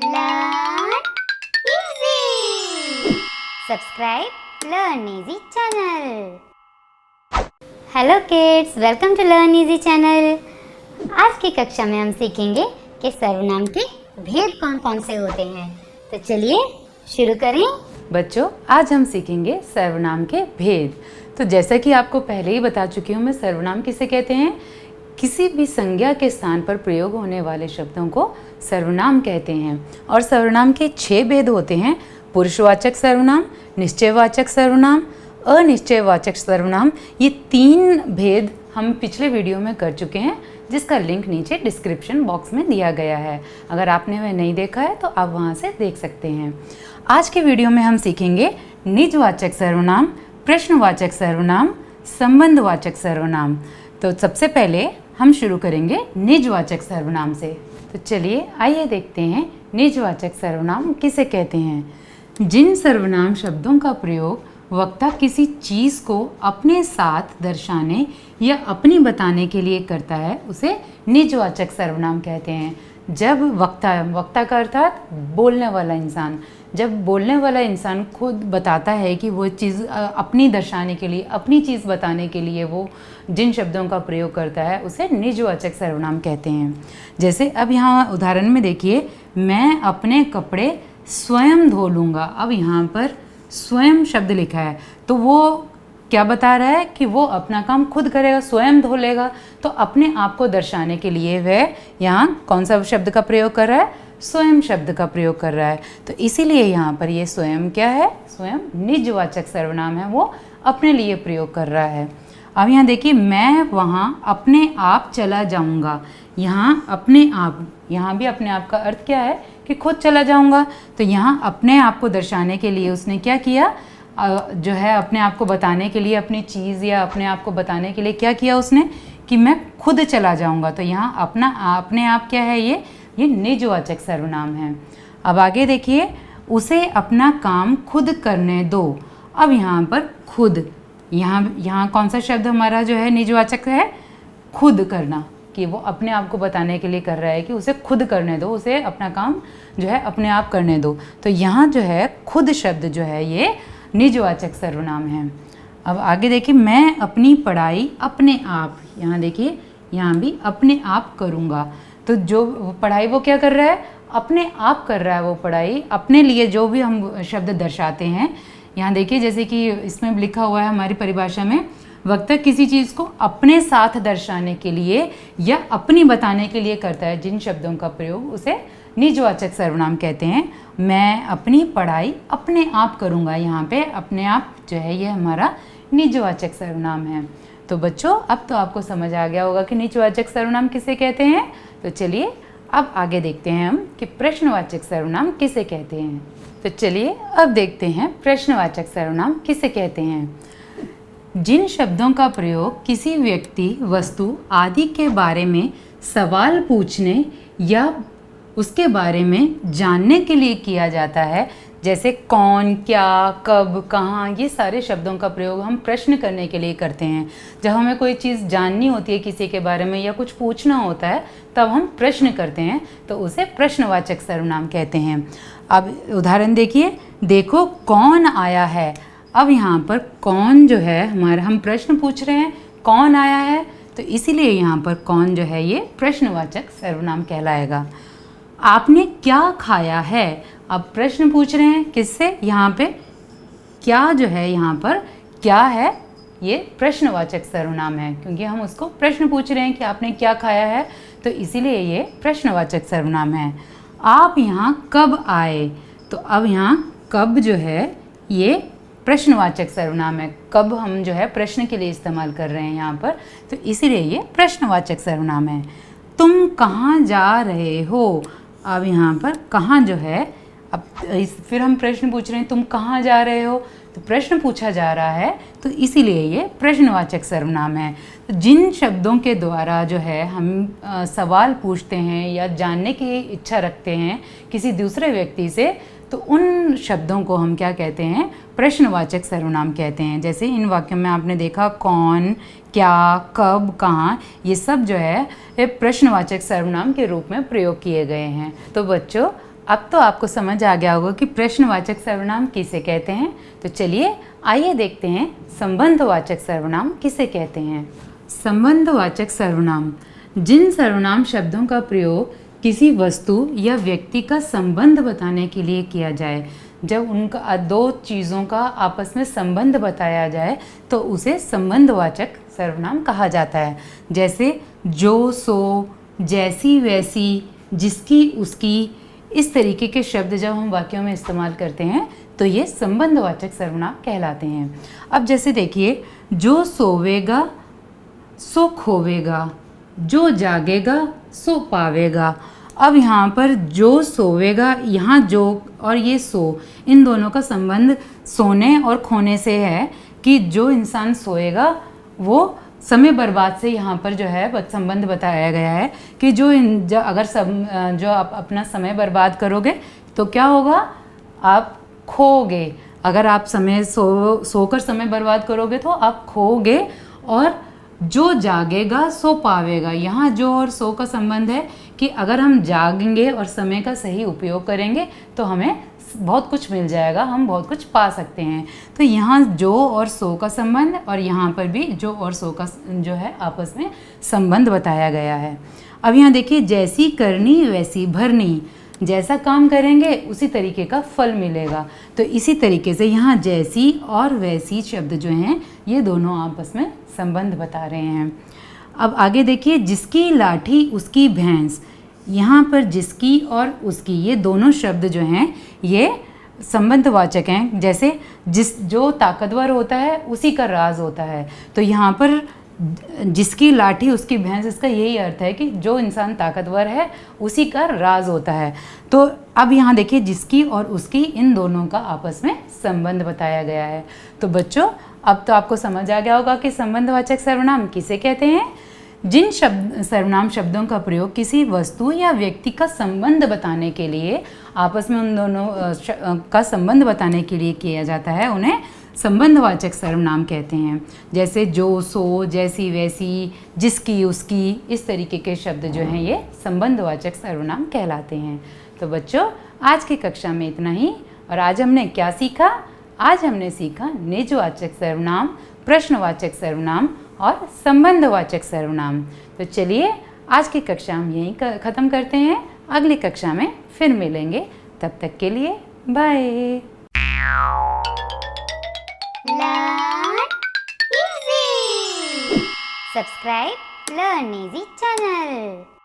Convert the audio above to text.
Learn easy. Subscribe Learn Easy channel. Hello kids, welcome to Learn Easy channel. आज की कक्षा में हम सीखेंगे कि सर्वनाम के भेद कौन कौन से होते हैं। तो चलिए शुरू करें। बच्चों, आज हम सीखेंगे सर्वनाम के भेद। तो जैसा कि आपको पहले ही बता चुकी हूँ, मैं सर्वनाम किसे कहते हैं? किसी भी संज्ञा के स्थान पर प्रयोग होने वाले शब्दों को सर्वनाम कहते हैं। और सर्वनाम के 6 भेद होते हैं: पुरुषवाचक सर्वनाम, निश्चयवाचक सर्वनाम, अनिश्चयवाचक सर्वनाम। ये 3 भेद हम पिछले वीडियो में कर चुके हैं, जिसका लिंक नीचे डिस्क्रिप्शन बॉक्स में दिया गया है। अगर आपने वह नहीं देखा है तो आप वहाँ से देख सकते हैं। आज के वीडियो में हम सीखेंगे निजवाचक सर्वनाम, प्रश्नवाचक सर्वनाम, संबंधवाचक सर्वनाम। तो सबसे पहले हम शुरू करेंगे निजवाचक सर्वनाम से। तो चलिए आइए देखते हैं निजवाचक सर्वनाम किसे कहते हैं। जिन सर्वनाम शब्दों का प्रयोग वक्ता किसी चीज़ को अपने साथ दर्शाने या अपनी बताने के लिए करता है, उसे निजवाचक सर्वनाम कहते हैं। जब वक्ता का अर्थात बोलने वाला इंसान, जब बोलने वाला इंसान खुद बताता है कि वो चीज़ अपनी दर्शाने के लिए, अपनी चीज़ बताने के लिए वो जिन शब्दों का प्रयोग करता है, उसे निजवाचक सर्वनाम कहते हैं। जैसे अब यहाँ उदाहरण में देखिए, मैं अपने कपड़े स्वयं धो लूँगा। अब यहाँ पर स्वयं शब्द लिखा है, तो वो क्या बता रहा है कि वो अपना काम खुद करेगा, स्वयं धो लेगा। तो अपने आप को दर्शाने के लिए वह यहाँ कौन सा शब्द का प्रयोग कर रहा है? स्वयं शब्द का प्रयोग कर रहा है। तो इसीलिए यहाँ पर ये स्वयं क्या है? स्वयं निजवाचक सर्वनाम है, वो अपने लिए प्रयोग कर रहा है। अब यहाँ देखिए, मैं वहाँ अपने आप चला जाऊँगा। यहाँ अपने आप, यहाँ भी अपने आप का अर्थ क्या है कि खुद चला जाऊँगा। तो यहाँ अपने आप को दर्शाने के लिए उसने क्या किया, जो है अपने आप को बताने के लिए, अपनी चीज़ या अपने आप को बताने के लिए क्या किया उसने कि मैं खुद चला जाऊँगा। तो यहाँ अपने आप क्या है? ये निजवाचक सर्वनाम है। अब आगे देखिए, उसे अपना काम खुद करने दो। अब यहाँ पर खुद, यहाँ कौन सा शब्द हमारा जो है निजवाचक है? खुद करना, कि वो अपने आप को बताने के लिए कर रहा है कि उसे खुद करने दो, उसे अपना काम जो है अपने आप करने दो। तो यहाँ जो है खुद शब्द जो है ये निजवाचक सर्वनाम है। अब आगे देखिए, मैं अपनी पढ़ाई अपने आप, यहाँ देखिए यहाँ भी अपने आप करूँगा। तो जो पढ़ाई वो क्या कर रहा है? अपने आप कर रहा है वो पढ़ाई, अपने लिए। जो भी हम शब्द दर्शाते हैं, यहाँ देखिए जैसे कि इसमें लिखा हुआ है हमारी परिभाषा में, वक्ता किसी चीज़ को अपने साथ दर्शाने के लिए या अपनी बताने के लिए करता है जिन शब्दों का प्रयोग, उसे निजवाचक सर्वनाम कहते हैं। मैं अपनी पढ़ाई अपने आप करूँगा, यहाँ पे अपने आप जो है ये हमारा निजवाचक सर्वनाम है। तो बच्चों, अब तो आपको समझ आ गया होगा कि निजवाचक सर्वनाम किसे कहते हैं। तो चलिए अब आगे देखते हैं हम कि प्रश्नवाचक सर्वनाम किसे कहते हैं। तो चलिए अब देखते हैं प्रश्नवाचक सर्वनाम किसे कहते हैं। जिन शब्दों का प्रयोग किसी व्यक्ति, वस्तु आदि के बारे में सवाल पूछने या उसके बारे में जानने के लिए किया जाता है, जैसे कौन, क्या, कब, कहाँ, ये सारे शब्दों का प्रयोग हम प्रश्न करने के लिए करते हैं। जब हमें कोई चीज़ जाननी होती है किसी के बारे में या कुछ पूछना होता है, तब हम प्रश्न करते हैं, तो उसे प्रश्नवाचक सर्वनाम कहते हैं। अब उदाहरण देखिए, देखो कौन आया है। अब यहाँ पर कौन जो है हमारा, हम प्रश्न पूछ रहे हैं कौन आया है, तो इसीलिए यहाँ पर कौन जो है ये प्रश्नवाचक सर्वनाम कहलाएगा। आपने क्या खाया है? अब प्रश्न पूछ रहे हैं किससे? यहाँ पे क्या जो है, यहाँ पर क्या है, ये प्रश्नवाचक सर्वनाम है, क्योंकि हम उसको प्रश्न पूछ रहे हैं कि आपने क्या खाया है, तो इसीलिए ये प्रश्नवाचक सर्वनाम है। आप यहाँ कब आए? तो अब यहाँ कब जो है ये प्रश्नवाचक सर्वनाम है। कब हम जो है प्रश्न के लिए इस्तेमाल कर रहे हैं यहाँ पर, तो इसीलिए ये प्रश्नवाचक सर्वनाम है। तुम कहाँ जा रहे हो? अब यहाँ पर कहाँ जो है, अब फिर हम प्रश्न पूछ रहे हैं तुम कहाँ जा रहे हो, तो प्रश्न पूछा जा रहा है, तो इसीलिए ये प्रश्नवाचक सर्वनाम है। तो जिन शब्दों के द्वारा जो है हम सवाल पूछते हैं या जानने की इच्छा रखते हैं किसी दूसरे व्यक्ति से, तो उन शब्दों को हम क्या कहते हैं, प्रश्नवाचक सर्वनाम कहते हैं। जैसे इन वाक्यों में आपने देखा कौन, क्या, कब, कहाँ, ये सब जो है ये प्रश्नवाचक सर्वनाम के रूप में प्रयोग किए गए हैं। तो बच्चों अब तो आपको समझ आ गया होगा कि प्रश्नवाचक सर्वनाम किसे कहते हैं। तो चलिए आइए देखते हैं संबंधवाचक सर्वनाम किसे कहते हैं। संबंधवाचक सर्वनाम जिन सर्वनाम शब्दों का प्रयोग किसी वस्तु या व्यक्ति का संबंध बताने के लिए किया जाए। जब उनका दो चीज़ों का आपस में संबंध बताया जाए तो उसे संबंधवाचक सर्वनाम कहा जाता है। जैसे जो, सो, जैसी, वैसी, जिसकी, उसकी, इस तरीके के शब्द जब हम वाक्यों में इस्तेमाल करते हैं तो ये संबंधवाचक सर्वनाम कहलाते हैं। अब जैसे देखिए, जो सोवेगा सो खोवेगा, जो जागेगा सो पावेगा। अब यहाँ पर जो सोवेगा, यहाँ जो और ये सो, इन दोनों का संबंध सोने और खोने से है कि जो इंसान सोएगा वो समय बर्बाद से यहाँ पर जो है संबंध बताया गया है कि जो आप अपना समय बर्बाद करोगे तो क्या होगा, आप खोगे। अगर आप सोकर समय बर्बाद करोगे तो आप खोगे। और जो जागेगा सो पावेगा, यहाँ जो और सो का संबंध है कि अगर हम जागेंगे और समय का सही उपयोग करेंगे तो हमें बहुत कुछ मिल जाएगा, हम बहुत कुछ पा सकते हैं। तो यहाँ जो और सो का संबंध और यहाँ पर भी जो और सो का जो है आपस में संबंध बताया गया है। अब यहाँ देखिए, जैसी करनी वैसी भरनी, जैसा काम करेंगे उसी तरीके का फल मिलेगा। तो इसी तरीके से यहाँ जैसी और वैसी शब्द जो हैं ये दोनों आपस में संबंध बता रहे हैं। अब आगे देखिए, जिसकी लाठी उसकी भैंस, यहाँ पर जिसकी और उसकी ये दोनों शब्द जो हैं ये संबंधवाचक हैं। जैसे जो ताकतवर होता है उसी का राज होता है, तो यहाँ पर जिसकी लाठी उसकी भैंस, इसका यही अर्थ है कि जो इंसान ताकतवर है उसी का राज होता है। तो अब यहाँ देखिए, जिसकी और उसकी, इन दोनों का आपस में संबंध बताया गया है। तो बच्चों अब तो आपको समझ आ गया होगा कि संबंधवाचक सर्वनाम किसे कहते हैं। जिन सर्वनाम शब्दों का प्रयोग किसी वस्तु या व्यक्ति का संबंध बताने के लिए, आपस में उन दोनों का संबंध बताने के लिए किया जाता है, उन्हें संबंधवाचक सर्वनाम कहते हैं। जैसे जो, सो, जैसी, वैसी, जिसकी, उसकी, इस तरीके के शब्द जो हैं ये संबंधवाचक सर्वनाम कहलाते हैं। तो बच्चों आज की कक्षा में इतना ही। और आज हमने क्या सीखा? आज हमने सीखा निजवाचक सर्वनाम, प्रश्नवाचक सर्वनाम और संबंधवाचक सर्वनाम। तो चलिए आज की कक्षा हम यहीं ख़त्म करते हैं। अगली कक्षा में फिर मिलेंगे, तब तक के लिए bye. Learn easy. Subscribe Learn Easy channel.